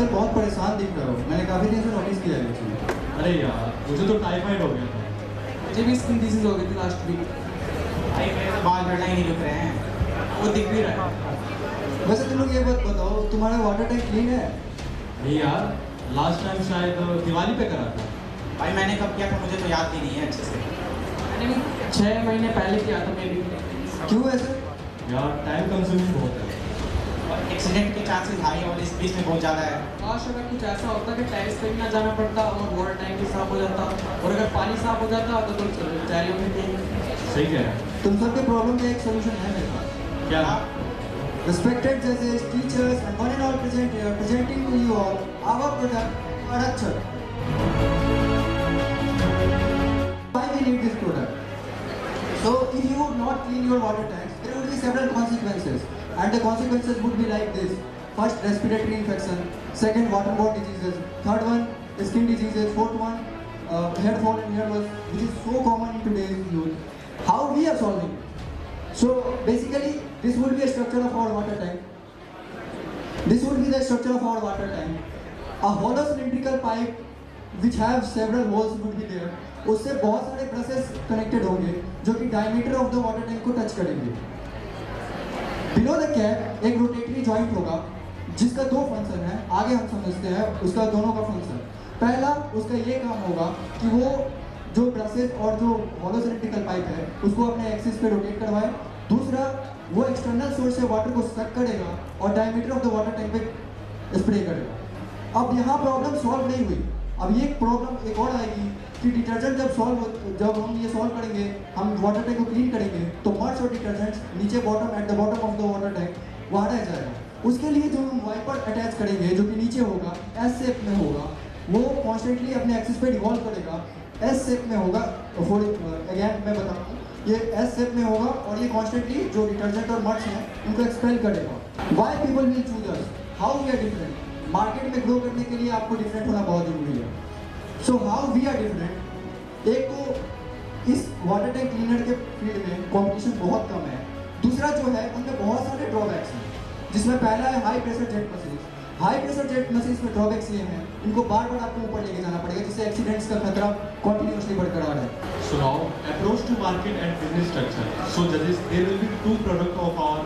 आजकल बहुत परेशान दिख रहे हो, मैंने काफ़ी दिन से नोटिस किया है ये चीज़। अरे यार मुझे तो टाइफाइड हो गया था। मुझे भी स्किन डिजीज हो गई थी लास्ट वीक। भाई मेरे तो बाल झड़ना ही नहीं रुक रहे हैं, वो दिख भी रहा है। वैसे तुम लोग ये बात बताओ, तुम्हारा वाटर टैंक क्लीन है? नहीं यार, लास्ट टाइम शायद दिवाली पे करा था। भाई मैंने कब किया था मुझे तो याद भी नहीं है अच्छे से। मैंने भी 6 महीने पहले किया था मैं भी। क्यों ऐसे? यार टाइम कंज्यूमिंग बहुत है। और एक्सीडेंट के चांसेस हाई है और इस बीच में बहुत ज़्यादा है। काश अगर कुछ ऐसा होता कि टेरेस पे भी ना जाना पड़ता और वाटर टैंक भी साफ हो जाता, और अगर पानी साफ हो जाता तो बेचारियों में भी। सही कह रहा है। तुम सबके प्रॉब्लम का एक सोल्यूशन है मेरे पास। क्या? Respected judges, teachers, and one and all present here, presenting to you all our product, Adachar. Why we need this product? So, if you would not clean your water tanks, there would be several consequences, and the consequences would be like this: first, respiratory infection; second, waterborne diseases; third one, skin diseases; fourth one, hair fall and hair loss, which is so common in today's youth. How we are solving? So basically, this would be a structure of our water tank. This would be the structure of our water tank. A hollow cylindrical pipe which have several holes would be there. उससे बहुत सारे brushes connected होंगे जो कि diameter of the water tank को touch करेंगे. Below the cap एक rotatory joint होगा जिसका दो फंक्शन है. आगे हम समझते हैं उसका दोनों का फंक्शन. पहला उसका ये काम होगा कि वो जो ब्रशेस और जो हॉलो सिलिंड्रिकल पाइप है उसको अपने एक्सिस पे रोटेट करवाए. दूसरा, वो एक्सटर्नल सोर्स से वाटर को सक करेगा और diameter of the water tank पे स्प्रे करेगा. अब यहाँ प्रॉब्लम सॉल्व नहीं हुई. अब ये प्रॉब्लम एक और आएगी कि डिटर्जेंट जब हम ये सॉल्व करेंगे, हम वाटर टैंक को क्लीन करेंगे तो मर्स और डिटर्जेंट्स नीचे bottom at the bottom of the water tank वहाँ रह जाएगा. उसके लिए जो हम वाइपर अटैच करेंगे जो कि नीचे होगा, एस शेप में होगा, वो कॉन्स्टेंटली अपने एक्सिस पे रिवॉल्व करेगा. एस शेप में होगा. अगेन मैं बताता हूँ, ये एस शेप में होगा और ये कॉन्स्टेंटली जो डिटर्जेंट और मर्स हैं उनको एक्सपेल करेगा. Why people will choose us? How we are different? Market में ग्रो करने के लिए आपको डिफरेंट होना बहुत जरूरी है. So how we are different? एक तो इस वाटर टैंक क्लीनर के फील्ड में कॉम्पिटिशन बहुत कम है. दूसरा जो है उनमें बहुत सारे ड्रॉबैक्स हैं, जिसमें पहला है high pressure jet machine. High pressure jet machine में ड्रॉबैक्स ये हैं, इनको बार बार आपको ऊपर लेके जाना पड़ेगा जिससे एक्सीडेंट्स का खतरा कंटिन्यूअसली बरकरार है. So now, approach to market and business structure. So judges, there will be two products of our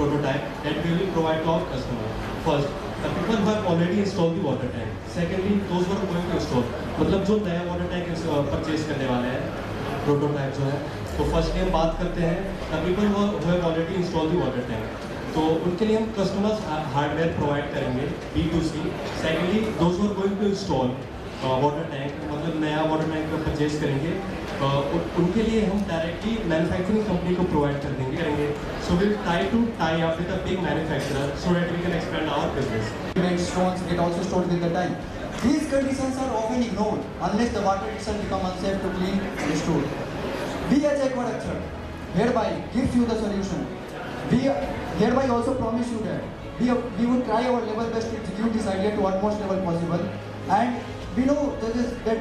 prototype that we will provide to our customer. First, the people who have already installed the water tank. Secondly, those who are going to install. मतलब जो नया water tank purchase करने वाले हैं, prototype जो है. तो firstly हम बात करते हैं the people who have already installed the water tank. तो उनके लिए हम कस्टमर्स हार्डवेयर प्रोवाइड करेंगे B2C. Secondly those who are going to install water tank, मतलब नया वाटर टैंक को परचेज करेंगे, उनके लिए हम डायरेक्टली मैन्युफैक्चरिंग कंपनी को प्रोवाइड करेंगे. So will try to tie up with a big manufacturer so that we can expand our business. Stones get also stored with the time. These conditions are often ignored unless the water itself becomes unsafe to clean and store. We as Aquaculture hereby gives you the solution. We hereby also promise you that we would try our level best to execute this idea to utmost level possible, and we know that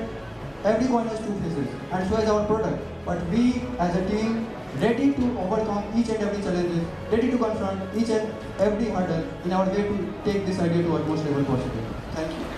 every coin has two faces, and so is our product. But we as a team ready to overcome each and every challenges, ready to confront each and every hurdle in our way to take this idea to utmost level possible. Thank you.